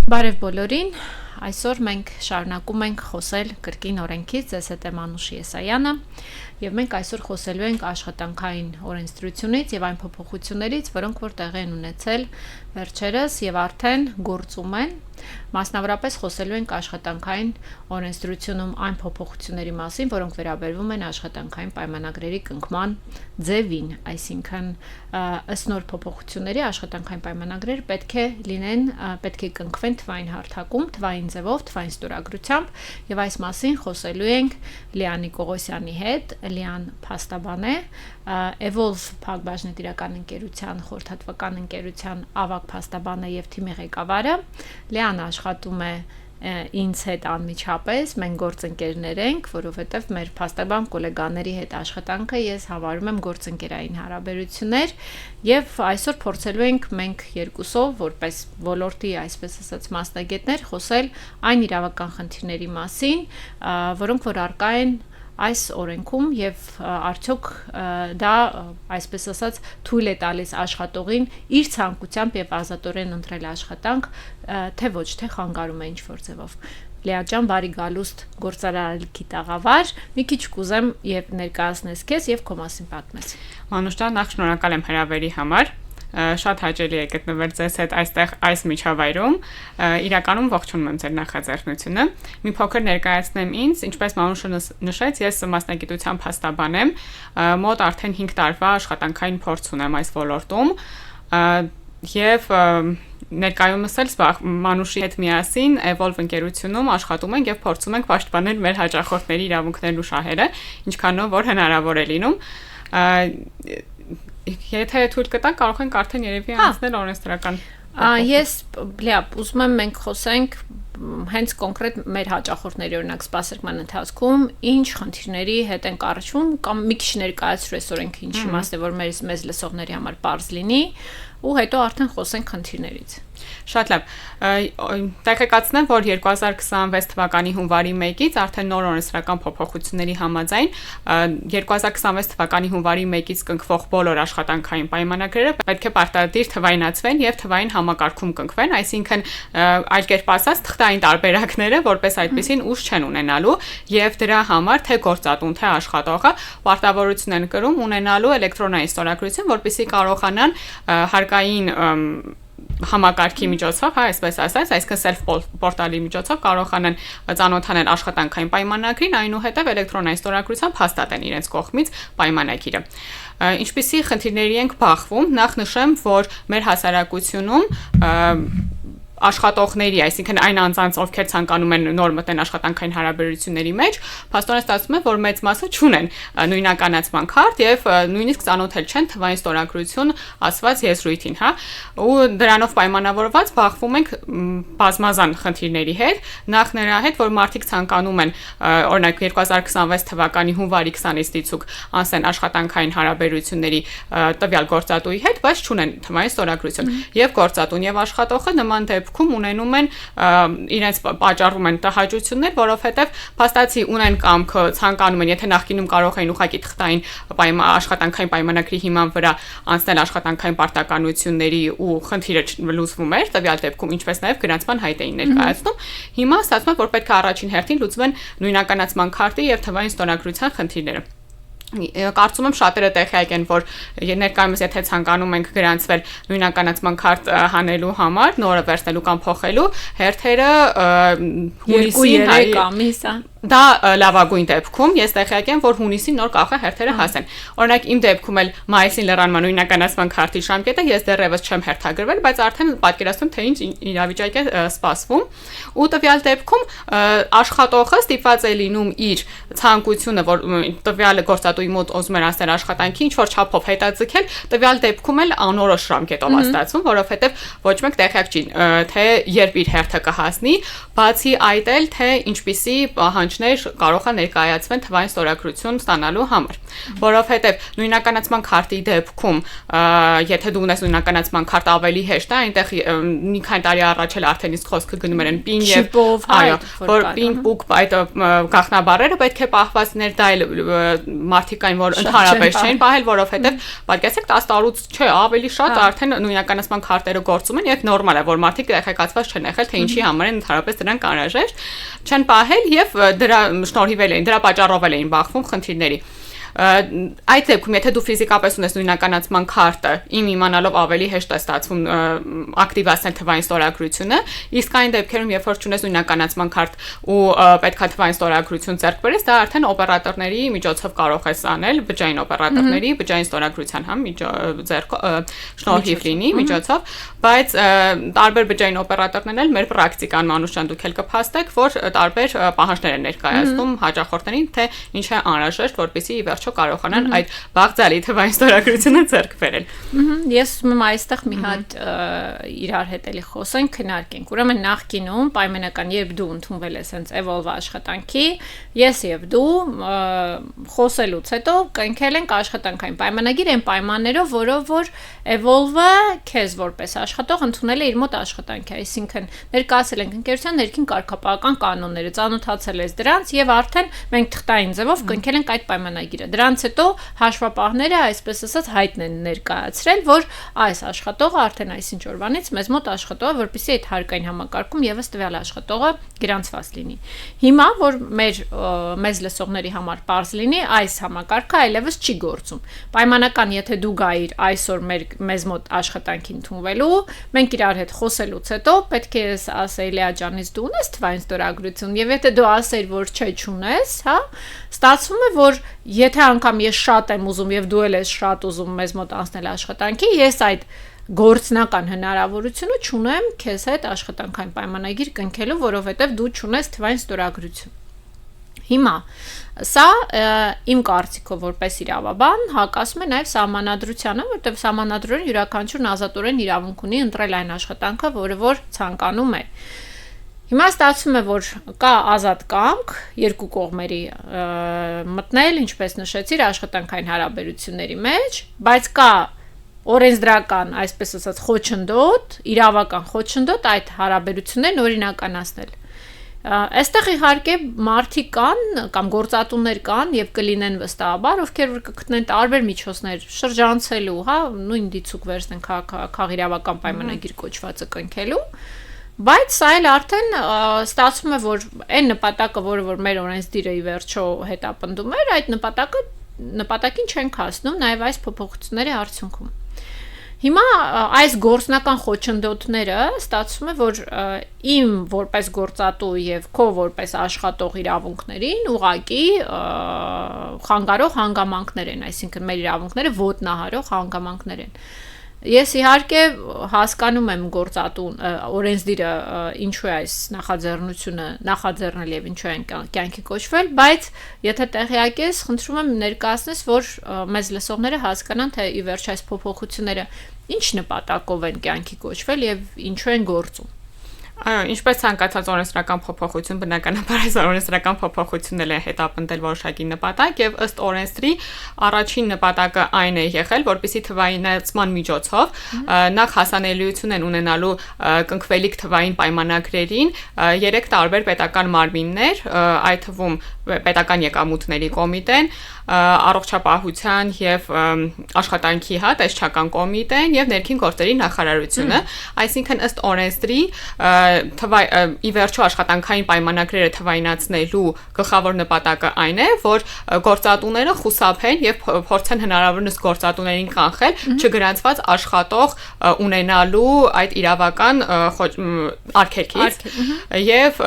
Բարև բոլորին, այսօր մենք շարունակում ենք խոսել կրկին օրենքից, ձեզ հետ է Մանուշ Եսայանը, եւ մենք այսօր խոսելու ենք աշխատանքային օրենսդրությունից եւ այն փոփոխություններից, որոնք որ տեղի են ունեցել վերջերս եւ արդեն գործում են, մասնավորապես խոսելու ենք աշխատանքային օրենսդրությունում այն փոփոխությունների մասին, որոնք վերաբերվում են աշխատանքային պայմանագրերի կնքման ձևին, այսինքն ըստ նոր փոփոխությունների աշխատանքային պայմանագրերը պետք է կնքվեն թվային հարթակում, թվային ձևով, թվային ստորագրությամբ եւ այս մասին խոսելու ենք Լիանի Կողոսյանի հետ, Լիան փաստաբան է, Evolve փակbaşնետիրական ընկերության խորհրդատվական ընկերության ավագ փաստաբանը եւ թիմի ղեկավարը, Լիան աշխատում է ինձ հետ անմիջապես, մենք գործընկերներ ենք, որովհետև մեր փաստաբան գոլեգաների հետ աշխատանքը ես հավարում եմ գործընկերային հարաբերություններ եւ այսօր փորձելու ենք մենք երկուսով որպես ոլորտի, այսպես ասած, մասնագետներ խոսել այն իրավական խնդիրների մասին, որոնք որ առկա են այս օրենքում եւ արդյոք դա այսպես ասած թույլ է տալիս աշխատողին իր ցանկությամբ եւ ազատորեն ընտրել աշխատանք, թե ոչ թե խանգարում է ինչ-որ ձևով։ Լիա ջան, բարի գալուստ գործարարքի տաղավար, մի քիչ կուզեմ եւ ներկայացնես քեզ եւ քո մասին պատմես։ Մանուշ ջան, նախ շնորհակալ եմ հրավերի համար։ Շատ հաճելի է գտնվել ձեզ հետ այստեղ այս միջավայրում։ Իրականում ողջունում եմ ձեր նախաձեռնությունը։ Մի փոքր ներկայացնեմ ինձ, ինչպես Մանուշը նշեց, ես մասնագիտությամբ փաստաբան եմ, մոտ արդեն 5 տարվա աշխատանքային փորձ ունեմ այս ոլորտում, եւ ներկայումս էլ Մանուշի հետ միասին Evolve ընկերությունում աշխատում ենք եւ փորձում ենք պաշտպանել մեր հաճախորդների իրավունքներն ու շահերը, ինչքանով որ հնարավոր է լինում։ Եթե թույլ կտանք, կարող ենք արդեն երևի անցնել օրենսդրական։ Ես ուզում եմ մենք խոսենք հենց կոնկրետ մեր հաճախորդների օրինակ սպասարկման ընթացքում ինչ խնդիրների հետ են առնչվում կամ մի քիչ ներկայացրու այս օրենքը ինչ իմաստ է որ մեզ լսողների համար པարզ լինի ու հետո արդեն խոսենք խնդիրներից։ Շատ լավ։ Տեղեկացնեմ, որ 2026 թվականի հունվարի 1-ից արդեն նոր օրենսդրական փոփոխությունների համաձայն 2026 թվականի հունվարի 1-ից կնքվող բոլոր աշխատանքային պայմանագրերը պետք է պարտադիր թվայնացվեն եւ թվային համակարգում կնքվեն, այսինքն այլ կերպ ասած թղթային տարբերակները որպես այդպեսին ուժ չեն ունենալու եւ դրա համար թե գործատուն թե աշխատողը պարտավորություն են կրում ունենալու էլեկտրոնային ստորագրություն, որպեսզի կարողանան հարկային համակարգի միջոցով, այսպես ասած, այսինքն self portal-ի միջոցով կարողանան ծանոթանել աշխատանքային պայմանագրին, այնուհետև էլեկտրոնային ստորագրությամբ հաստատեն իրենց կողմից պայմանագիրը։ Ինչպիսի խնդիրների ենք բախվում, նախ նշեմ, որ մեր հասարակությունում աշխատողների, այսինքն այն անձանց, ովքեր ցանկանում են նոր մտնել աշխատանքային հարաբերությունների մեջ, փաստորեն ստացվում է, որ մեծ մասը չունեն նույնականացման քարտ եւ նույնիսկ ծանոթել չեն թվային ստորագրություն ասված եզրույթին, ու դրանով պայմանավորված բախվում ենք բազմազան խնդիրների հետ, նախ նրա հետ, որ մարդիկ ցանկանում են օրինակ 2026 թվականի հունվարի 20-ից դիցուկ անցնեն աշխատանքային հարաբերությունների տվյալ գործատուի հետ, բայց չունեն թվային ստորագրություն եւ գործատուն եւ աշխատողը նման դեպքում ունենում են իրենց պատճառում են տհաճություններ, որովհետև փաստացի ունեն կամքը, ցանկանում են, եթե նախկինում կարող էին ուղղակի թղթային աշխատանքային պայմանագրի հիման վրա անցնել աշխատանքային պարտականությունների ու խնդիրը լուծվում էր, տվյալ դեպքում ինչպես նաև գրանցման հայտ էին ներկայացնում, հիմա ստացվում է, որ պետք է առաջին հերթին լուծվեն նույնականացման քարտի եւ թվային ստորագրության խնդիրները։ Կարծում եմ շատերը տեղյակ են, որ ներկայումս եթե ցանկանում ենք գրանցվել նույնականացման քարտ հանելու համար, նորը վերցնելու կամ փոխելու, հերթերը հունիսին 2-3 ամիս դա լավագույն դեպքում ես տեղյակ եմ, որ հունիսին նոր կարող է հերթերը հասեն։ Օրինակ իմ դեպքում էլ մայիսին լրանման նույնականացման քարտի ժամկետը ես դեռևս չեմ հերթագրվել, բայց արդեն պատկերացնում թե ինչ իրավիճակ է սպասվում։ Ու տվյալ դեպքում աշխատողը ստիպված է լինում իր ցանկությունը, որ տվյալը գործատուի մոտ ուզում էր անցնել աշխատանքի, ինչ որ չափով հետաձգել, տվյալ դեպքում էլ անորոշ ժամկետով ստացվում, որովհետև ոչ մեկ տեղյակ չի, թե երբ իր հերթը կհասնի, բացի այդ էլ թե ինչպիսի պահանջներ կարող է ներկայացվեն թվային ստորագրություն ստանալու համար, որովհետև նույնականացման քարտի դեպքում, եթե դու ունես նույնականացման քարտ ավելի հեշտ է, այնտեղ մի քանի տարի առաջ էլ արդեն իսկ խոսքը գնում էր PIN եւ այո, որ PIN book այդ գաղտնաբառերը պետք է պահվածներ, դա էլ մարդիկ կային, որ ընդհանրապես չեն պահել, որովհետև պատկերացրեք 10 տարուց չէ, ավելի շատ արդեն նույնականացման քարտերը գործում են եւ նորմալ է, որ մարդիկ տեղեկացված չեն եղել, թե ինչի համար են ընդհանրապես դրանք անհրաժեշտ, չեն պահել եւ դրա շնորհիվ էին, դրա պատճառով էին բախվում խնդիրների։ Այդ դեպքում, եթե դու ֆիզիկապես ունես նույնականացման քարտը, իմանալով ավելի հեշտ է ստացվում ակտիվացնել թվային ստորագրությունը, իսկ այն դեպքերում, երբ որ չունես նույնականացման քարտ ու պետքա թվային ստորագրություն ձեռք բերես, դա արդեն օպերատորների միջոցով կարող ես անել, բջջային օպերատորների, բջջային ստորագրության շնորհիվ լինի միջոցով, բայց տարբեր բջջային օպերատորներն էլ մեր պրակտիկան Մանուշյան դուք էլ կփաստեք, որ տարբեր պահանջներ են ներկայացնում հաճախորդներին, թե ինչ է անհրաժեշտ, որպեսզի ի վերջո կարողանան այդ բաղձալի թվային ստորագրությունը ձեռք բերել։ Ես ուզում եմ այստեղ մի հատ իրար հետ էլի խոսենք, քննարկենք։ Ուրեմն նախկինում պայմանական, երբ դու ընդունվել ես հենց Evolve աշխատանքի, ես եւ դու խոսելուց հետո կնքել ենք աշխատանքային պայմանագիր այն պայմաններով, որով որ Evolve-ը քեզ որպես աշխատող ընդունել է իր մոտ աշխատանքի, այսինքն ներկայացել ենք ընկերության ներքին կարգապահական կանոնները, ծանոթացել ես դրանց եւ արդեն մենք թղթային ձևով կնքել ենք այդ պայմանագիրը։ Դրանց հետո հաշվապահները, այսպես ասած, հայտն են ներկայացրել, որ այս աշխատողը արդեն այսինչ օրվանից մեզ մոտ աշխատող է, որպեսզի այդ հարկային համակարգում եւս տվյալ աշխատողը գրանցված լինի։ Հիմա, որ մեզ լսողների համար պարզ լինի, այս համակարգը այլևս չի գործում։ Պայմանական, եթե դու գայիր այսօր մեզ մոտ աշխատանքի ընդունվելու, մենք իրար հետ խոսելուց հետո պետք է ասեի Լեա ջանից դու ունես թվային ստորագրություն, եւ եթե դու ասեիր, որ չէ, չունես, հա, ստացվում է, որ եթե անգամ ես շատ եմ ուզում եւ դու էլ ես շատ ուզում մեզ մոտ անցնել աշխատանքի, ես այդ գործնական հնարավորությունը չունեմ քեզ հետ աշխատանքային պայմանագիր կնքելու, որովհետեւ դու չունես թվային ստորագրություն։ Հիմա սա իմ կարծիքով որպես իրավաբան հակասում է նաև սահմանադրությանը, որտեղ սահմանադրորեն յուրաքանչյուրն ազատորեն իրավունք ունի ընտրել այն աշխատանքը, որը որ ցանկանում է։ Հիմա ստացվում է, որ կա ազատ կամք երկու կողմերի մտնել, ինչպես նշեցիր, աշխատանքային հարաբերությունների մեջ, բայց կա օրենսդրական, այսպես ասած, խոչընդոտ, իրավական խոչընդոտ այդ հարաբերություններն օրինականացնել։ Այստեղ իհարկե մարդիկ կան կամ գործատուներ կան եւ կլինեն վստահաբար, ովքեր որ կգտնեն տարբեր միջոցներ շրջանցելու, հա, նույն դիցուկ վերցնեն քաղաքիրավական պայմանագիր կոչվածը կնքելու, բայց սա էլ արդեն ստացվում է, որ այն նպատակը, որը որ մեր օրենսդիրը ի վերջո հետապնդում էր, այդ նպատակին չենք հասնում նաեւ այս փոփոխությունների արդյունքում։ Հիմա այս գործնական խոչընդոտները ստացվում է, որ իմ որպես գործատու եւ քո որպես աշխատող իրավունքներին ուղղակի խանգարող հանգամանքներ են, այսինքն մեր իրավունքները ոտնահարող հանգամանքներ են։ Ես իհարկե հասկանում եմ գործատուն օրենսդիրը ինչու է այս նախաձեռնությունը նախաձեռնել եւ ինչու են կյանքի կոչվել, բայց եթե տեղյակ ես, խնդրում եմ ներկայացնես, որ մեզ լսողները հասկանան, թե ի վերջ այս փոփոխությունները ինչ նպատակով են կյանքի կոչվել եւ ինչու են գործում։ Այո, ինչպես ցանկացած օրենսդրական փոփոխություն, բնականաբար այս օրենսդրական փոփոխությունն է հետապնդել որոշակի նպատակ եւ ըստ օրենսդրի առաջին նպատակը այն է եղել, որպեսզի թվայինացման միջոցով նախ հասանելիություն են ունենալու կնքվելիք թվային պայմանագրերին 3 տարբեր պետական մարմիններ, այդ թվում պետական եկամուտների կոմիտեն, առողջապահության եւ աշխատանքի տեսչական կոմիտեն եւ ներքին գործերի նախարարությունը, այսինքն ըստ օրենսդրի ի վերջո աշխատանքային պայմանագրերը թվայինացնելու գլխավոր նպատակը այն է, որ գործատուները խուսափեն եւ փորձեն հնարավորինս գործատուներին կանխել չգրանցված աշխատող ունենալու այդ իրավական արգելքից եւ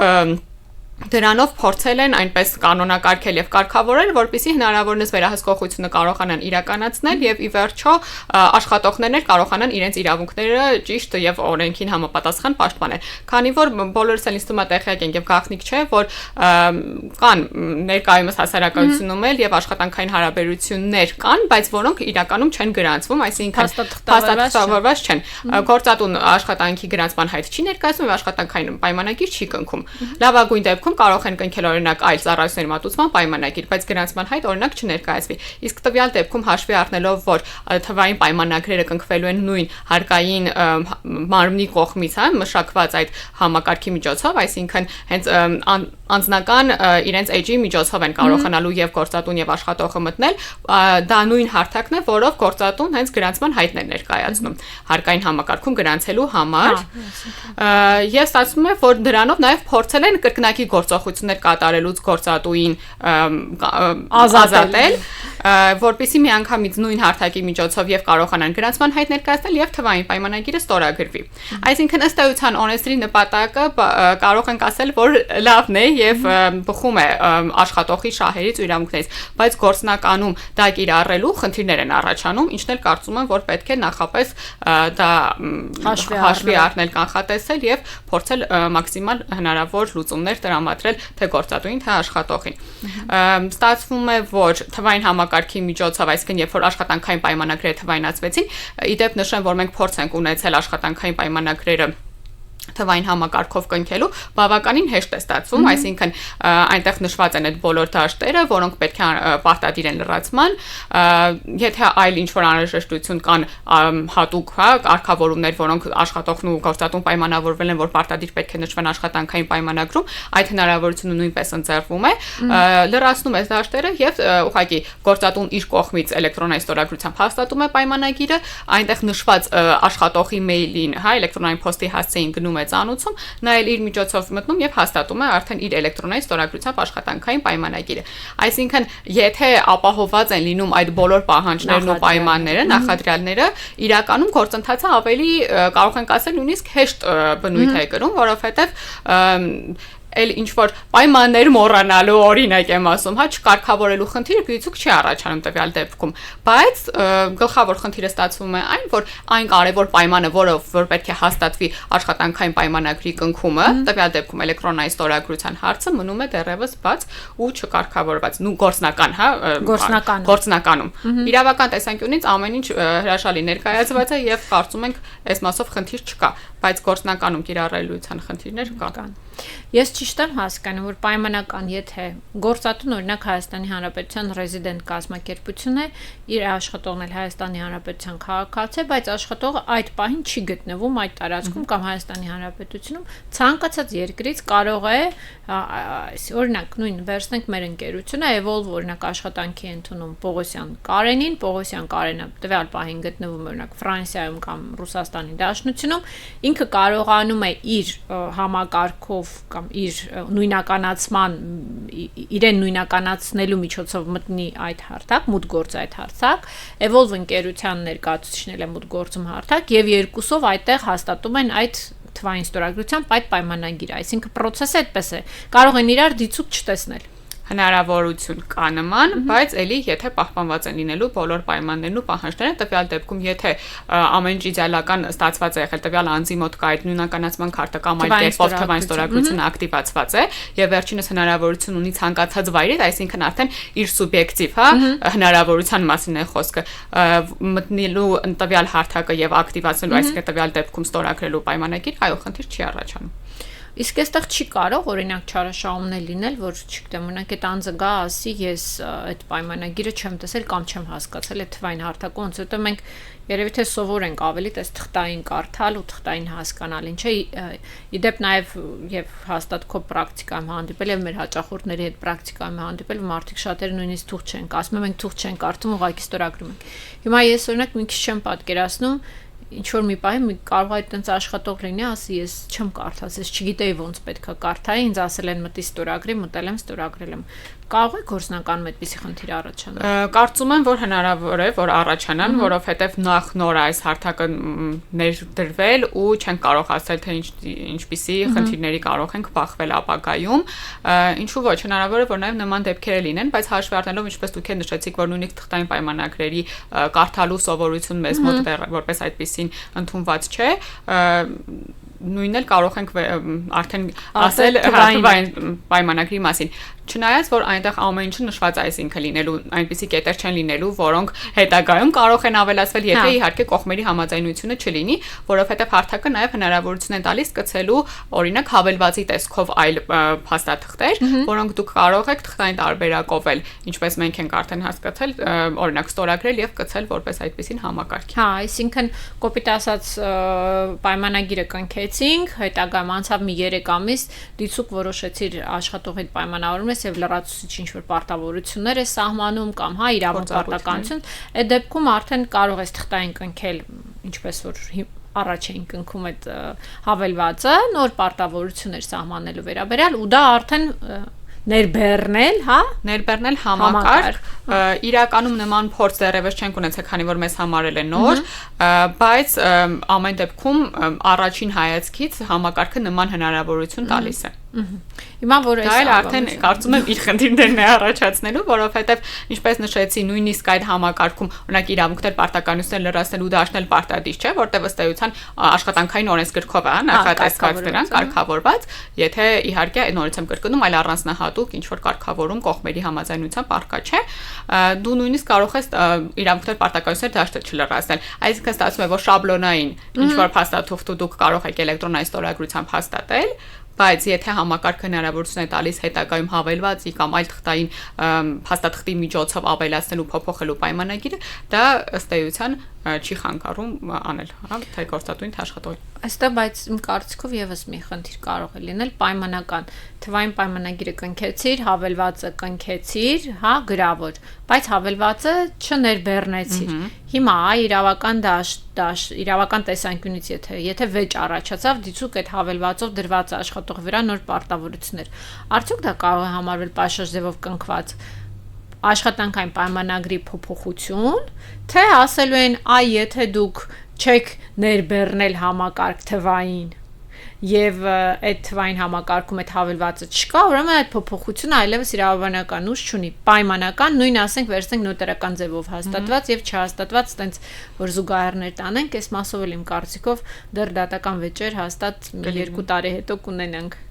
դրանով փորձել են այնպես կանոնակարգել եւ կարգավորել, որպեսզի հնարավորինս վերահսկողությունը կարողանան իրականացնել եւ ի վերջո աշխատողներն կարողանան իրենց իրավունքները ճիշտ եւ օրենքին համապատասխան պաշտպանել։ Քանի որ բոլորս էլ ինձ թվում է տեղյակ ենք եւ գաղտնիք չէ, որ կան ներկայումս հասարակությունում էլ եւ աշխատանքային հարաբերություններ կան, բայց որոնք իրականում չեն գրանցվում, այսինքն փաստաթղթավորված չեն։ Գործատուն աշխատանքի գրանցման հայտ չի ներկայացնում եւ աշխատանքային պայմանագիր չի կնքում։ Լավագույն դեպքում կարող են կնքել օրինակ այլ ծառայությունների մատուցման պայմանագիր, բայց գրանցման հայտ օրինակ չներկայացվի։ Իսկ տվյալ դեպքում հաշվի առնելով, որ թվային պայմանագրերը կնքվելու են նույն հարկային մարմնի կողմից, մշակված այդ համակարգի միջոցով, այսինքն հենց անձնական իրենց էջի միջոցով են կարողանալու եւ գործատուն եւ աշխատողը մտնել, դա նույն հարթակն է, որով գործատուն հենց գրանցման հայտն է ներկայացնում հարկային համակարգում գրանցելու համար։ Եվ ստացվում է, որ դրանով նաեւ փորձել են կրկնակի գործողություններ կատարելուց գործատուին ազատել, որպեսզի միանգամից նույն հարթակի միջոցով եւ կարողանան գրանցման հայտ ներկայացնել եւ թվային պայմանագիրը ստորագրվի։ Այսինքն ըստ էության օրենսդրի նպատակը կարող ենք ասել, որ լավն է եւ բխում է աշխատողի շահերից ու իրավունքներից, բայց գործնականում դա կիրառելու խնդիրներ են առաջանում, ինչն էլ կարծում եմ, որ պետք է նախապես դա հաշվի առնել, կանխատեսել եւ փորձել մաքսիմալ հնարավոր լուծումներ տրամադրել թե գործատուին, թե աշխատողին։ Ստացվում է, որ թվային համակարգի միջոցով, այսինքն երբ որ աշխատանքային պայմանագրերը թվայնացվեցին, իդեպ նշեմ, որ մենք փորձ ենք ունեցել աշխատանքային պայմանագրերը թվային համակարգով կնքելու բավականին հեշտ է ստացվում, այսինքն այնտեղ նշված են այդ բոլոր դաշտերը, որոնք պետք է պարտադիր են լրացման, եթե այլ ինչ-որ անհրաժեշտություն կան հատուկ, կարգավորումներ, որոնք աշխատողն ու գործատուն պայմանավորվել են, որ պարտադիր պետք է նշվեն աշխատանքային պայմանագրում, այդ հնարավորությունը նույնպես ընձեռվում է, լրացնում է դաշտերը եւ ուղղակի գործատուն իր կողմից էլեկտրոնային ստորագրությամբ հաստատում է պայմանագիրը, այնտեղ նշված աշխատողի մեյլին, էլեկտրոնային փոստի հասցեին գնում է ծանուցում, նա էլ իր միջոցով մտնում եւ հաստատում է արդեն իր էլեկտրոնային ստորագրությամբ աշխատանքային պայմանագիրը։ Այսինքն, եթե ապահովված են լինում այդ բոլոր պահանջներն ու պայմանները, նախադրյալները, իրականում գործընթացը ավելի կարող ենք ասել նույնիսկ հեշտ բնույթ է կրում, որովհետեւ էլ ինչ որ պայմաններ մոռանալու օրինակ եմ ասում, չկարգավորելու խնդիրը գույցուկ չի առաջանում տվյալ դեպքում, բայց գլխավոր խնդիրը ստացվում է այն, որ այն կարևոր պայմանը, որ պետք է հաստատվի աշխատանքային պայմանագրի կնքումը, տվյալ դեպքում էլեկտրոնային ստորագրության հարցը մնում է դեռևս բաց ու չկարգավորված, գործնականում։ Իրավական տեսանկյունից ամեն ինչ հրաշալի ներկայացված է եւ կարծում ենք այս մասով խնդիր չկա, բայց գործնականում կիրառելիության խնդիրներ կան։ Ես ճիշտ եմ հասկանում, որ պայմանական, եթե գործատուն օրինակ Հայաստանի Հանրապետության ռեզիդենտ կազմակերպություն է, իր աշխատողն էլ Հայաստանի Հանրապետության քաղաքացի է, բայց աշխատողը այդ պահին չի գտնվում այդ տարածքում կամ Հայաստանի Հանրապետությունում, ցանկացած երկրից կարող է, օրինակ, նույն վերցնենք մեր ընկերությունը, Evolve օրինակ աշխատանքի ընդունում Պողոսյան Կարենին, Պողոսյան Կարենը տվյալ պահին գտնվում է օրինակ Ֆրանսիայում կամ Ռուսաստանի Դաշնությունում, ինքը կարողանում է իր համակարգով կամ իր նույնականացման իրեն նույնականացնելու միջոցով մտնի այդ հարթակ, մուտք գործ այդ հարթակ, Evolve ընկերության ներկայացուցիչն է մուտք գործում հարթակ եւ երկուսով այդտեղ հաստատում են այդ թվային ստորագրությամբ այդ պայմանագիրը, այսինքն process-ը այդպես է, կարող են իրար դիցուկ չտեսնել։ Հնարավորություն կա նման, բայց ելի եթե պահպանված են լինելու բոլոր պայմաններն ու պահանջները, տվյալ դեպքում եթե ամեն ինչ իդեալական ստացված է եղել, տվյալ անձի մոտ կա այդ նույնականացման քարտը կամ այլ կերպով թվային ստորագրությունը ակտիվացված է եւ վերջինս հնարավորություն ունի ցանկացած վայրից, այսինքն արդեն իր սուբյեկտիվ, հնարավորության մասին է խոսքը, մտնելու տվյալ հարթակը եւ ակտիվացնելու, այսինքն տվյալ դեպքում ստորագրելու պայմանագիր, այո, խնդիր չի առաջանում։ Իսկ այստեղ չի կարող օրինակ չարաշահումներ լինել, որ չգիտեմ, օրինակ այդ անձը գա ասի, ես այդ պայմանագիրը չեմ տեսել կամ չեմ հասկացել այդ թվային հարթակը, ոնց որտեղ մենք երևի թե սովոր ենք ավելի տես թղթային կարդալ ու թղթային հասկանալ, ինչ է իդեպ նաև եւ հաստատ քո պրակտիկայում հանդիպել եւ մեր հաճախորդների հետ պրակտիկայում հանդիպել, մարդիկ շատերը նույնիսկ թուղթ չեն ասում, մենք թուղթ չենք կարդում, ուղղակի ստորագրում ենք։ Հիմա ես օրինակ մի քիչ չեմ պատկերացնում ինչ որ մի պահի կարող է այդտենց աշխատող լինի, ասի ես չեմ կարդաց, ես չգիտեի ոնց պետքա կարդայի, ինձ ասել են մտի ստորագրի, մտել եմ ստորագրել եմ։ Կարող է գործնականում այդպիսի խնդիր առաջանալ։ Կարծում եմ, որ հնարավոր է, որ առաջանան, որովհետև նախ նոր այս հարթակը ներդրվել ու չենք կարող ասել, թե ինչպիսի խնդիրների կարող ենք բախվել ապագայում, ինչու ոչ, հնարավոր է, որ նաև նման դեպքեր լինեն, բայց հաշվի առնելով, ինչպես դուք եք նշեցիք, որ նույնիսկ թղթային պայմանագրերի կարդալու սովորություն մեզ մոտ որպես այդպիսին ընդունված չէ, նույնն էլ կարող ենք արդեն ասել թվային պայմանագրի մասին։ Չնայած որ այնտեղ ամեն ինչը նշված է, այսինքն լինելու այնպիսի կետեր չեն լինելու, որոնք հետագայում կարող են ավելացվել, եթե իհարկե կողմերի համաձայնությունը չլինի, որովհետև հարթակը նաև հնարավորություն է տալիս կցելու օրինակ հավելվածի տեսքով այլ փաստաթղթեր, որոնք դուք կարող եք թղթային տարբերակով էլ, ինչպես մենք ենք արդեն հասկացել, օրինակ ստորագրել եւ կցել որպես այդպիսին համակարգ։ Հա, այսինքն կոպիտ ասած պայմանագիրը կնքեցինք, հետագայում անցավ մի 3 ամիս, դիցուկ որոշեցիր աշխատողի հետ պայմանավորում ես եւ լրացուցիչ ինչ-որ պարտավորություններ է սահմանում կամ հա իրավունք պարտականություն, այդ դեպքում արդեն կարող ես թղթային կնքել, ինչպես որ առաջ էին կնքում այդ հավելվածը, նոր պարտավորություններ սահմանելու վերաբերյալ ու դա արդեն ներբեռնել, հա, ներբեռնել համակարգ, իրականում նման փորձ դեռևս չենք ունեցել, քանի որ մեզ համարել է նոր, բայց ամեն դեպքում առաջին հայացքից համակարգը նման հնարավորություն տալիս է։ Հիմա որ դա էլ արդեն կարծում եմ իր խնդիրներն է առաջացնելու, որովհետև ինչպես նշեցի, նույնիսկ այդ համակարգում օրինակ իրավունքներ պարտականություններ լրացնելու դաշնել պարտադիր չէ, որտեղ ըստ էության աշխատանքային օրենսգրքով է նախատեսված դրան կարգավորված, եթե իհարկե նորից եմ կրկնում, այլ առանձնահատուկ ինչ որ կարգավորում կողմերի համաձայնությամբ առկա չէ, դու նույնիսկ կարող ես իրավունքներ պարտականություններ դաշտել չլրացնել, այսինքն ստացվում է որ շաբլոնային ինչ որ փաստաթուղթ դուք կարող եք էլեկտրոնային ստորագրությամբ հաստատել, բայց եթե համակարգը հնարավորություն է տալիս հետագայում հավելվածի կամ այլ թղթային փաստաթղթի միջոցով ավելացնելու փոփոխելու պայմանագիրը, դա ըստ էության չի խանգարում անել, հա, թե գործատուին թե աշխատողին։ Այստեղ բայց իմ կարծիքով եւս մի խնդիր կարող է լինել պայմանական, թվային պայմանագիրը կնքեցիր, հավելվածը կնքեցիր, հա, գրավոր, բայց հավելվածը չներբեռնեցիր։ Հիմա իրավական իրավական տեսանկյունից եթե վեճ առաջացավ, դիցուկ այդ հավելվածով դրված աշխատող վրա նոր պարտավորություններ։ Արդյոք դա կարող է համարվել պաշարժ ձևով կնքված աշխատանքային պայմանագրի փոփոխություն, թե ասելու են, այ եթե դուք չեք ներբեռնել համակարգ թվային եւ այդ թվային համակարգում այդ հավելվածը չկա, ուրեմն այդ փոփոխությունը այլևս իրավաբանական ուժ չունի, պայմանական, նույն ասենք վերցնենք նոտարական ձևով հաստատված եւ չհաստատված, տենց որ զուգահեռներ տանենք, այս մասով էլ իմ կարծիքով դեռ դատական վեճեր հաստատ 2 տարի հետո կունենանք։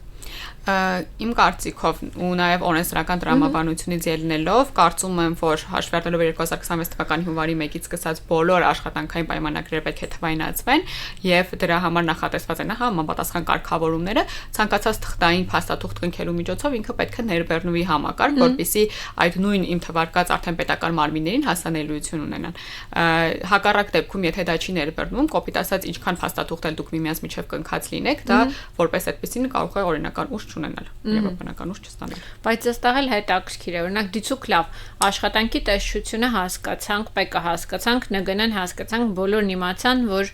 Իմ կարծիքով ու նաև օրենսդրական տրամաբանությունից ելնելով կարծում եմ, որ հաշվի առնելով 2026 թվականի հունվարի 1-ից սկսած բոլոր աշխատանքային պայմանագրերը պետք է թվայնացվեն եւ դրա համար նախատեսված են համապատասխան կարգավորումները, ցանկացած թղթային փաստաթուղթ կնքելու միջոցով ինքը պետք է ներբեռնվի համակարգ, որպեսզի այդ նույն իմ թվարկած արդեն պետական մարմիններին հասանելիություն ունենան։ Հակառակ դեպքում, եթե դա չի ներբեռնվում, կոպիտ ասած, ինչքան փաստաթուղթ էլ դուք միմյանց միջև կնքած լինեք, դա որպես այդպեսին կարող է օրինական ուժ չունենալ, իրավաբանական ուժ չստանալ։ Բայց այստեղ էլ հետաքրքիր է, օրինակ դիցուք լավ, աշխատանքի տեսչությունը հասկացանք, ՊԿ հասկացանք, ՆԳՆ-ն հասկացանք, բոլորն իմացան, որ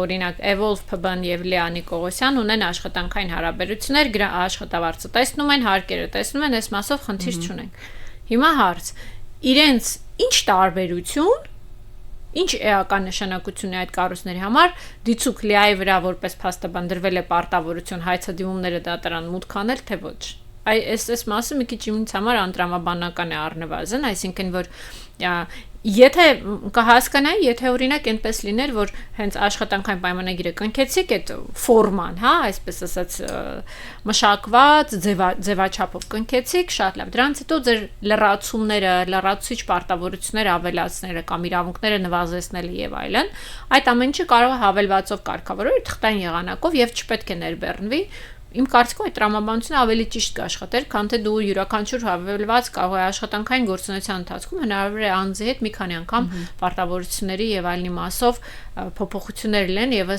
օրինակ Evolve PB-ն եւ Լեա Նիկողոսյան ունեն աշխատանքային հարաբերություններ, աշխատավարձը տեսնում են, հարկերը տեսնում են, այս մասով խնդիր չունենք։ Հիմա հարց. իրենց ինչ տարբերություն Ինչ էական նշանակություն է այդ կառույցների համար, դիցուք Լեայի վրա որպես փաստաբան դրվել է պարտավորություն հայցադիմումները դատարան մուտք անել, թե ոչ։ Այս մասը մի քիչ ինձ համար անդրամաբանական է առնվազն, այսինքն որ եթե կհասկանայի, եթե օրինակ այնպես լիներ, որ հենց աշխատանքային պայմանագիրը կնքեցիք այդ ֆորման, հա, այսպես ասած մշակված ձևաչափով կնքեցիք, շատ լավ։ Դրանից հետո ձեր լրացումները, լրացուցիչ պարտավորությունները ավելացնելը կամ իրավունքները նվազեցնելը եւ այլն, այդ ամեն ինչը կարող է հավելվածով կարգավորել թղթային եղանակով եւ չպետք է ներբեռնվի։ Իմ կարծիքով այդ տրամաբանությունը ավելի ճիշտ կաշխատեր, քան թե դու յուրաքանչյուր հավելված կարող է աշխատանքային գործունեության ընթացքում հնարավոր է անձի հետ մի քանի անգամ պարտավորությունների եւ այլնի մասով փոփոխություններ լինեն եւ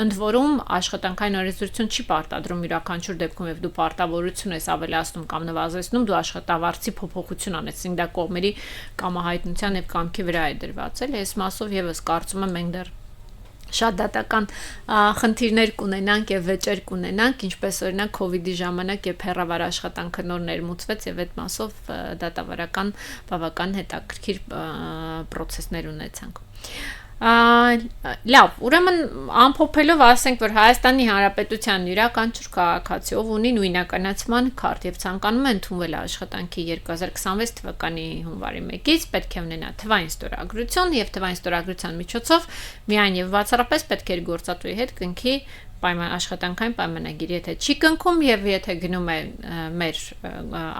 ընդ որում աշխատանքային օրենսդրություն չի պարտադրում յուրաքանչյուր դեպքում եւ դու պարտավորություն ես ավելացնում կամ նվազեցնում, դու աշխատավարձի փոփոխություն անեցին, դա կողմերի կամահայտնության եւ կամքի վրա է դրված, էլ այս մասով եւս կարծում եմ մենք դեռ շատ դատական խնդիրներ կունենանք եւ վեճեր կունենանք, ինչպես օրինակ COVID-ի ժամանակ երբ հեռավար աշխատանքը նոր ներմուծվեց եւ այդ մասով դատավարական բավական հետաքրքիր process-ներ ունեցանք։ Լավ, ուրեմն ամփոփելով ասենք, որ Հայաստանի Հանրապետության յուրաքանչյուր քաղաքացի, ով ունի նույնականացման քարտ եւ ցանկանում է ընդունվել աշխատանքի 2026 թվականի հունվարի 1-ից, պետք է ունենա թվային ստորագրություն եւ թվային ստորագրության միջոցով միայն եւ բացառապես պետք է գործատուի հետ կնքի աշխատանքային պայմանագիր, եթե չի կնքում եւ եթե գնում է մեր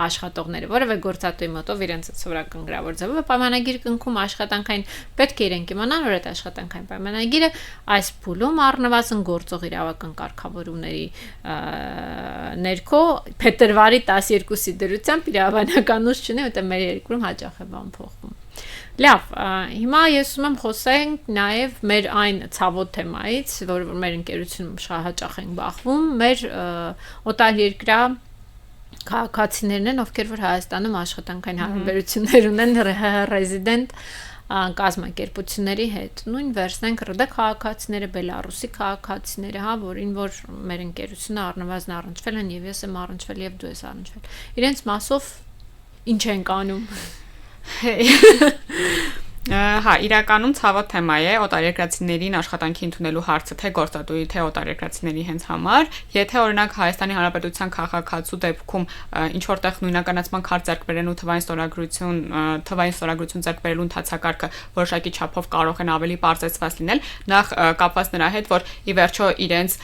աշխատողները որևէ գործատուի մոտով իրենց սովորական գրավոր ձևով պայմանագիր կնքում աշխատանքային, պետք է իրենք իմանան, որ այդ աշխատանքային պայմանագիրը այս փուլում առնվազն գործող իրավական կարգավորումների ներքո փետրվարի 12-ի դրությամբ իրավաբանական ուժ չունի, որտեղ մեր երկրում հաճախ է բան փոխվում։ Լավ, հիմա ես ուզում եմ խոսենք նաև մեր այն ցավոտ թեմայից, որ մեր ընկերությունում հաճախ ենք բախվում, մեր օտարերկրյա քաղաքացիներն են, ովքեր որ Հայաստանում աշխատանքային հարաբերություններ ունեն ռեզիդենտ կազմակերպությունների հետ։ Նույն վերցնենք ՌԴ քաղաքացիները, Բելարուսի քաղաքացիները, հա, որին որ մեր ընկերությունը առնվազն առնչվել են եւ ես եմ առնչվել եւ դու ես առնչվել։ Իրենց մասով ինչ ենք անում։ Հա, իրականում ցավոտ թեմա է օտարերկրացիներին աշխատանքի ընդունելու հարցը, թե գործատուի, թե օտարերկրացիների հենց համար։ Եթե օրինակ Հայաստանի Հանրապետության քաղաքացու դեպքում ինչ որտեղ նույնականացման քարտ ձեռք բերելու թվային ստորագրություն ձեռք բերելու ընթացակարգը որոշակի չափով կարող են ավելի բարձրացված լինել, նախ կապված նրա հետ, որ ի վերջո իրենց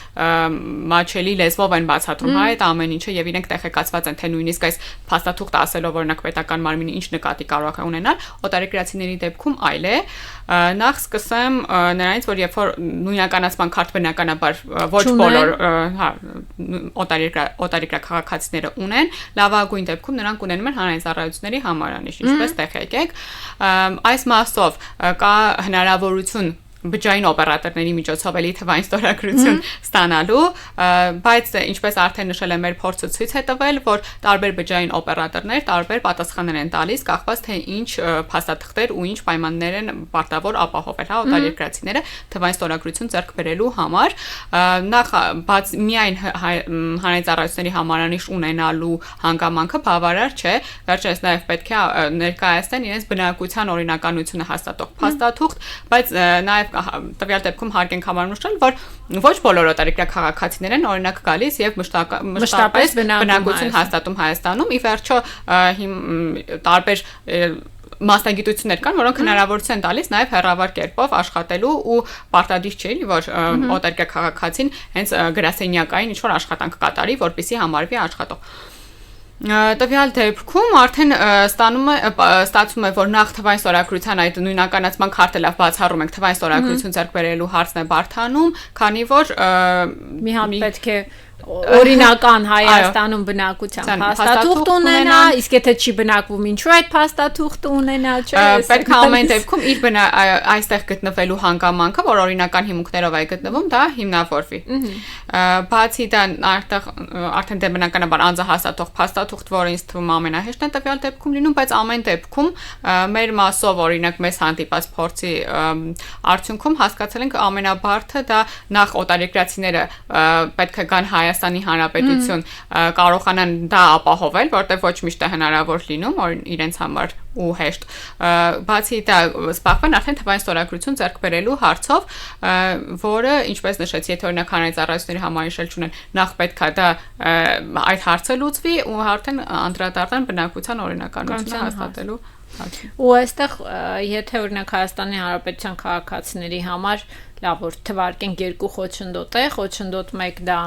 մաչելի լեզվով են բացատրում, հա, այդ ամեն ինչը եւ իրենք տեղեկացված են, թե նույնիսկ այս փաստաթուղթը ասելով օրինակ պետական մարմինը ինչ նկատի կարող է ունենալ, օտարերկրացիների դեպքում այլ է, նախ սկսեմ նրանից, որ երբ որ նույնականացման քարտ բնականաբար ոչ բոլոր օտարերկրյա քաղաքացիները ունեն, լավագույն դեպքում նրանք ունենում են հանրային ծառայությունների համարանիշ, ինչպես տեղ եկեք, այս մասով կա հնարավորություն բջջային օպերատորների միջոցով էլի թվային ստորագրություն ստանալու, բայց ինչպես արդեն նշել եմ, մեր փորձը ցույց է տվել, որ տարբեր բջջային օպերատորներ տարբեր պատասխաններ են տալիս, կախված թե ինչ փաստաթղթեր ու ինչ պայմաններ են պարտավոր ապահովել, հա, օտարերկրացիները թվային ստորագրություն ձեռք բերելու համար, նախ բաց միայն հանրային ծառայությունների համարանիշ ունենալու հանգամանքը բավարար չէ, վերջերս նաև պետք է ներկայացնեն իրենց բնակության օրինականությունը հաստատող փաստաթուղթ, բայց նաև տվյալ դեպքում հարկ ենք համարում, որ ոչ բոլոր օտարերկրյա քաղաքացիներ են օրինակ գալիս եւ մշտապես բնակություն հաստատում Հայաստանում, ի վերջո տարբեր մասնագիտություններ կան, որոնք հնարավորություն են տալիս նաև հեռավար կերպով աշխատելու ու պարտադիր չէ, որ օտարերկրյա քաղաքացին հենց գրասենյակային ինչ-որ աշխատանք կատարի, որպեսզի համարվի աշխատող։ Տվյալ դեպքում արդեն ստացվում է, որ նախ թվային ստորագրության այդ նույնականացման քարտը լավ բացառում ենք, թվային ստորագրություն ձեռք բերելու հարցն է բարդանում, քանի որ մի հատ պետք է օրինական Հայաստանում բնակության փաստաթուղթ ունենա, իսկ եթե չի բնակվում, ինչու այդ փաստաթուղթը ունենա, չէ՞։ Պետք է ամեն դեպքում իր այստեղ գտնվելու հանգամանքը, որ օրինական հիմունքներով է գտնվում, դա հիմնավորվի։ Բացի դա արդեն դե բնականաբար անձահաստատող փաստաթուղթ, որը ինձ թվում ամենահեշտն է տվյալ դեպքում լինում, բայց ամեն դեպքում մեր մասով օրինակ մեզ հանդիպած փորձի արդյունքում հասկացել ենք ամենաբարդը դա նախ օտարերկրացիները պետք է գան Հայաստանի Հանրապետություն կարողանան դա ապահովել, որտեղ ոչ միշտ է հնարավոր լինում իրենց համար ու հեշտ, բացի դա սպասվեն արդեն թվային ստորագրություն ձեռք բերելու հարցով, որը ինչպես նշեցի, եթե օրինակ հանրային ծառայությունների համարանիշ չունեն, նախ պետք է դա այդ հարցը լուծվի ու արդեն անդրադառնան բնակության օրինականությունը հաստատելու հարցին։ Ու այստեղ եթե օրինակ Հայաստանի Հանրապետության քաղաքացիների համար լավ որ թվարկենք երկու խոչընդոտ է, խոչընդոտ 1 դա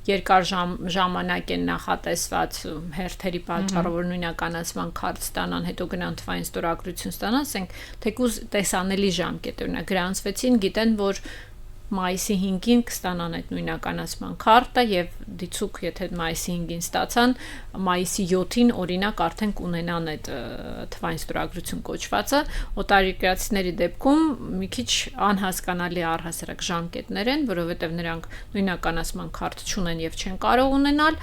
երկար ժամանակ են նախատեսված հերթերի պատճառով որ նույնականացման քարտ ստանան, հետո գնան թվային ստորագրություն ստանան, ասենք թեկուզ տեսանելի ժամկետ օրինակ գրանցվեցին, գիտեն որ մայիսի 5-ին կստանան այդ նույնականացման քարտը եւ դիցուկ եթե մայիսի 5-ին ստացան, մայիսի 7-ին օրինակ արդեն կունենան այդ թվային ստորագրություն կոչվածը, օտարերկրացիների դեպքում մի քիչ անհասկանալի առհասարակ ժամկետներ են, որովհետեւ նրանք նույնականացման քարտ չունեն եւ չեն կարող ունենալ,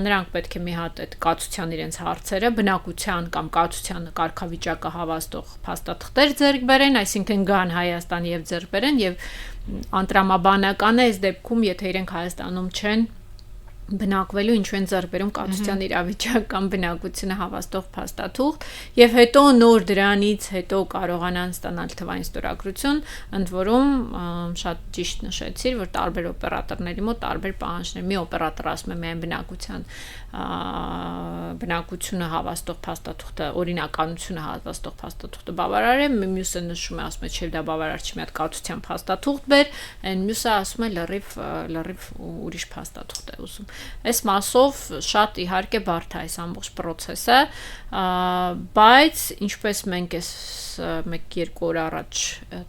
նրանք պետք է մի հատ այդ կացության իրենց հարցերը, բնակության կամ կացության կարգավիճակը հավաստող փաստաթղթեր ձեռք բերեն, այսինքն գան Հայաստան եւ ձեռք բերեն եւ անտրամաբանական է այս դեպքում, եթե իրենք Հայաստանում չեն բնակվելու ինչու են ձեռք բերում կացության իրավիճական բնակությունը հավաստող փաստաթուղթ եւ հետո նոր դրանից հետո կարողանան ստանալ թվային ստորագրություն, ընդ որում շատ ճիշտ նշեցիր, որ տարբեր օպերատորների մոտ տարբեր պահանջներ, մի օպերատոր ասում է միայն բնակությունը հավաստող փաստաթուղթը, օրինականությունը հավաստող փաստաթուղթը բավարար է, մյուսը նշում է, ասում է, չէ, դա բավարար չի, մի հատ կացության փաստաթուղթ բեր, այն մյուսը ասում է լրիվ ուրիշ փաստաթուղթ է ուզում։ Այս մասով շատ իհարկե բարդ է այս ամբողջ process-ը, բայց ինչպես մենք այս 1-2 օր առաջ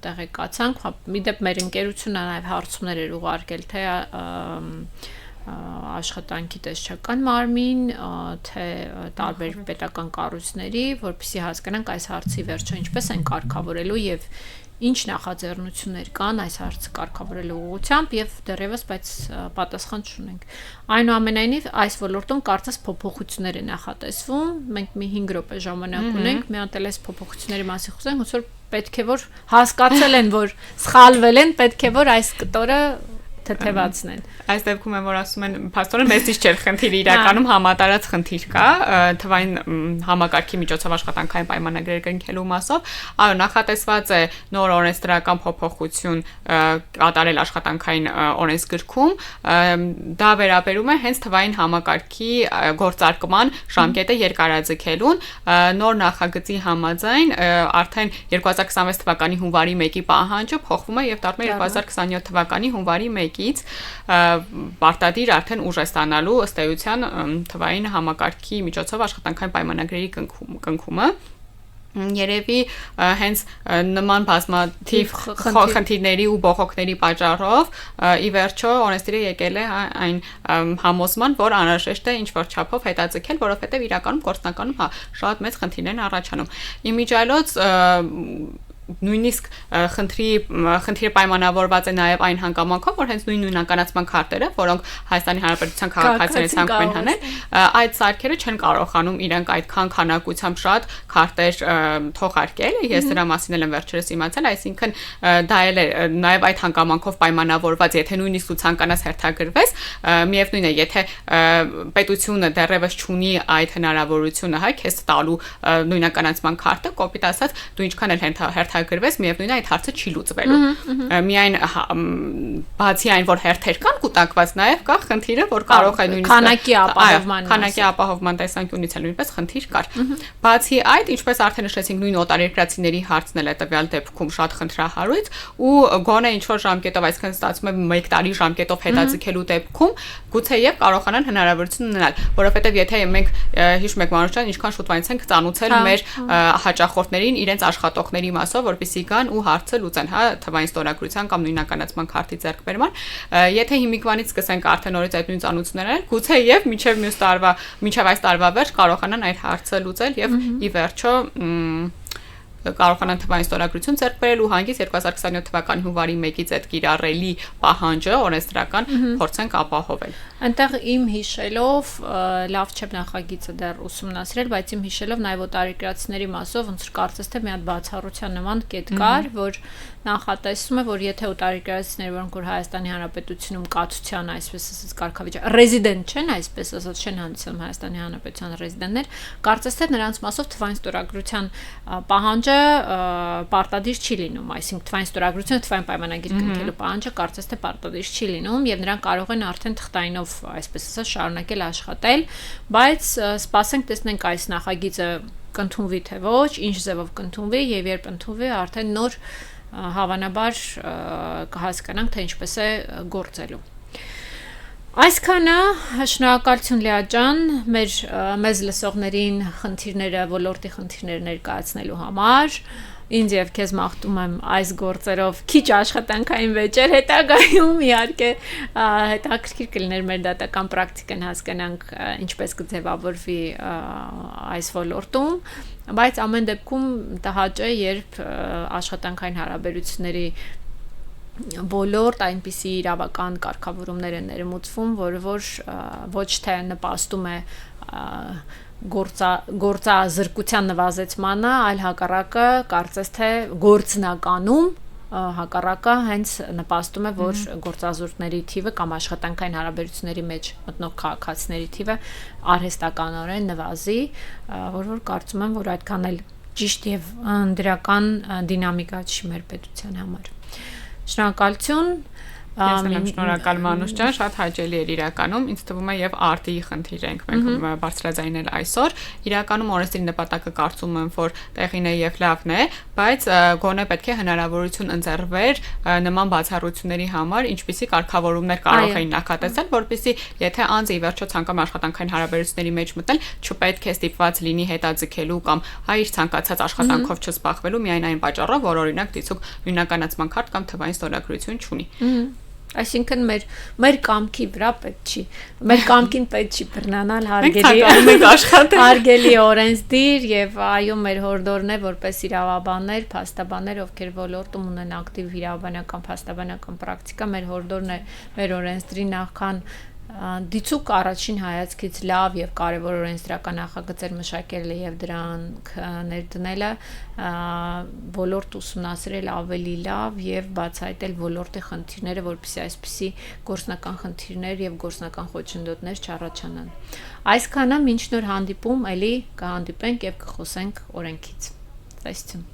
տեղեկացանք, մի դեպ մեր ընկերությունը նաև հարցումներ էր ուղարկել, թե աշխատանքի տեսչական մարմին, թե տարբեր պետական կառույցների, որպեսզի հասկանանք այս հարցի վերջը ինչպես են կարգավորելու եւ ինչ նախաձեռնություններ կան այս հարցը կարգավորելու ուղղությամբ եւ դեռևս բայց պատասխան չունենք։ Այնուամենայնիվ այս ոլորտում կարծես փոփոխություններ են նախատեսվում, մենք մի 5 րոպե ժամանակ ունենք, մի հատ այս փոփոխությունների մասին խոսենք, ոնց որ պետք է որ հասկացել են, որ սխալվել են, պետք է որ այս կտորը թեթևացնեն։ Այս դեպքում եմ որ ասում են փաստորեն մեծ չէր խնդիր իրականում համատարած խնդիր կա թվային համակարգի միջոցով աշխատանքային պայմանագրեր կնքելու մասով այո նախատեսված է նոր օրենսդրական փոփոխություն կատարել աշխատանքային օրենսգրքում դա վերաբերում է հենց թվային համակարգի գործարկման ժամկետը երկարաձգելուն նոր նախագծի համաձայն արդեն 2026 թվականի հունվարի 1-ի պահանջը փոխվում է եւ դառնում է 2027 թվականի հունվարի 1-ից պարտադիր արդեն ուժ է ստանալու ըստ էության թվային համակարգի միջոցով աշխատանքային պայմանագրերի կնքումը երևի հենց նման բազմաթիվ խնդիրների ու բողոքների պատճառով ի վերջո օրենսդիրը եկել է այն համոզման, որ անհրաժեշտ է ինչ-որ չափով հետաձգել, որովհետև իրականում գործնականում շատ մեծ խնդիրներ են առաջանում։ Իմիջիայլոց նույնիսկ խնդիրը պայմանավորված է նաև այն հանգամանքով, որ հենց նույնականացման քարտերը, որոնք Հայաստանի Հանրապետության քաղաքացիների ցանկում են հանել, այդ սարքերը չեն կարողանում իրենք այդքան քանակությամբ շատ քարտեր թողարկել։ Ես դրա մասին եմ վերջերս իմացել, այսինքն դա էլ է նաև այդ հանգամանքով պայմանավորված, եթե նույնիսկ դու ցանկանաս հերթագրվես, միևնույն է, եթե պետությունը դեռևս չունի այդ հնարավորությունը, հայ, քեզ տալու նույնականացման քարտը, կոպիտ ասած, դու ինչքան էլ հերթագրվես, միևնույն է այդ հարցը չի լուծվելու։ Միայն բացի այն, որ հերթեր կան կուտակված, նաև կա խնդիրը, որ կարող է նույնիսկ քանակի ապահովման տեսանկյունից էլ նույնպես խնդիր կար։ Բացի այդ, ինչպես արդեն նշեցինք, նույն օտարերկրացիների հարցն էլ է տվյալ դեպքում շատ խնդրահարույց ու գոնե ինչ-որ ժամկետով, այսինքն ստացվում է 1 տարի ժամկետով հետաձգելու դեպքում գուցեև կարողանան հնարավորություն ունենալ, որովհետև եթե մենք հիշում եք Մանուշ ջան, ինչքան շուտ վայնց ենք ծանուցել մեր հաճախորդներին իրենց աշխատողների մասով, որպեսզի գան ու հարցը լուծեն, հա, թվային ստորագրության կամ նույնականացման քարտի ձեռքբերման։ Եթե հիմիկվանից սկսենք արդեն նորից այդ նույն ծանուցումները, գուցեև մինչև այս տարվա վերջ կարողանան այդ հարցը լուծել եւ ի վերջո կարողանան թվային ստորագրություն ձեռք բերել ու հանգիստ 2027 թվականի հունվարի 1-ից այդ կիրառելի պահանջը օրենսդրական փորձենք ապահովել։ Այնտեղ իմ հիշելով լավ չէ նախագիծը դեռ ուսումնասիրել, բայց իմ հիշելով նաև օտարերկրացիների մասով ոնց որ կարծես թե մի հատ բացառության նման կետ կար, որ նախատեսում է, որ եթե օտարերկրացիներ, որոնք որ Հայաստանի Հանրապետությունում կացության, այսպես ասած, կարգավիճակ ռեզիդենտ չեն, այսպես ասած, չեն հանդիսանում Հայաստանի Հանրապետության ռեզիդենտներ, կարծես թե նրանց մասով թվային ստորագրության պահանջը պարտադիր չի լինում, այսինքն թվային ստորագրությունը թվային պայմանագիր կնքելու պահանջը կարծես թե պարտադիր չի լինում եւ նրանք կարող են արդեն թղթայինով, այսպես ասած, շարունակել աշխատել, բայց սպասենք տեսնենք այս նախագիծը կընդունվի թե ոչ, ինչ ձևով կընդունվի եւ երբ ընդունվի, արդեն նոր հավանաբար կհասկանանք, թե ինչպես է գործելու։ Այսքանը շնորհակալություն Լիա ջան, մեզ լսողներին խնդիրները, ոլորտի խնդիրները ներկայացնելու համար։ Ինձ եւ քեզ մաղթում եմ այս գործերով քիչ աշխատանքային վեճեր հետագայում իհարկե հետաքրքիր կլիներ մեր դատական պրակտիկան հասկանանք ինչպես կձևավորվի այս ոլորտում, բայց ամեն դեպքում տհաճ է, երբ աշխատանքային հարաբերությունների ոլորտ այնպիսի իրավական կարգավորումներ են ներմուծվում, որը ոչ թե նպաստում է գործազրկության նվազեցմանը, այլ հակառակը կարծես թե գործնականում հակառակը հենց նպաստում է, որ գործազուրկների թիվը կամ աշխատանքային հարաբերությունների մեջ մտնող քաղաքացիների թիվը արհեստականորեն նվազի, որ կարծում եմ, որ այդքան էլ ճիշտ եւ դրական դինամիկա չի մեր պետության համար։ Շնորհակալություն։ Ես շնորհակալ Մանուշ ջան, շատ հաճելի էր իրականում, ինձ թվում է եւ արտի խնդիր ենք մենք բարձրաձայնել այսօր։ Իրականում օրենսդրի նպատակը կարծում եմ, որ տեղին է եւ լավն է, բայց գոնե պետք է հնարավորություն ընձեռվեր նման բացառությունների համար, ինչպիսի կարգավորումներ կարող էին նախատեսել, որպեսզի եթե անձը ի վերջո ցանկանում աշխատանքային հարաբերությունների մեջ մտնել, չպետք է ստիպված լինի հետաձգելու կամ իր ցանկացած աշխատանքով չզբաղվելու միայն այն պատճառով, որ օրինակ դիցուկ նույնականացման քարտ կամ թվային ստորագրություն չունի։ Այսինքն մեր կամքի վրա պետք չի, մեր կամքին պետք չի բռնանալ հարգելի օրենսդիր եւ այո մեր հորդորն է որպես իրավաբաններ, փաստաբաններ, ովքեր ոլորտում ունեն ակտիվ իրավաբանական փաստաբանական պրակտիկա, մեր հորդորն է մեր օրենսդրի նախքան դիցուկ առաջին հայացքից լավ եւ կարեւոր օրենսդրական նախագծեր մշակելը եւ դրանք ներդնելը ոլորտ ուսումնասիրել ավելի լավ եւ բացահայտել ոլորտի խնդիրները, որպեսզի այսպիսի գործնական խնդիրներ եւ գործնական խոչընդոտներ չառաջանան։ Այսքանը, մինչ նոր հանդիպում, ելի կհանդիպենք եւ կխոսենք օրենքից։ Ծայրություն։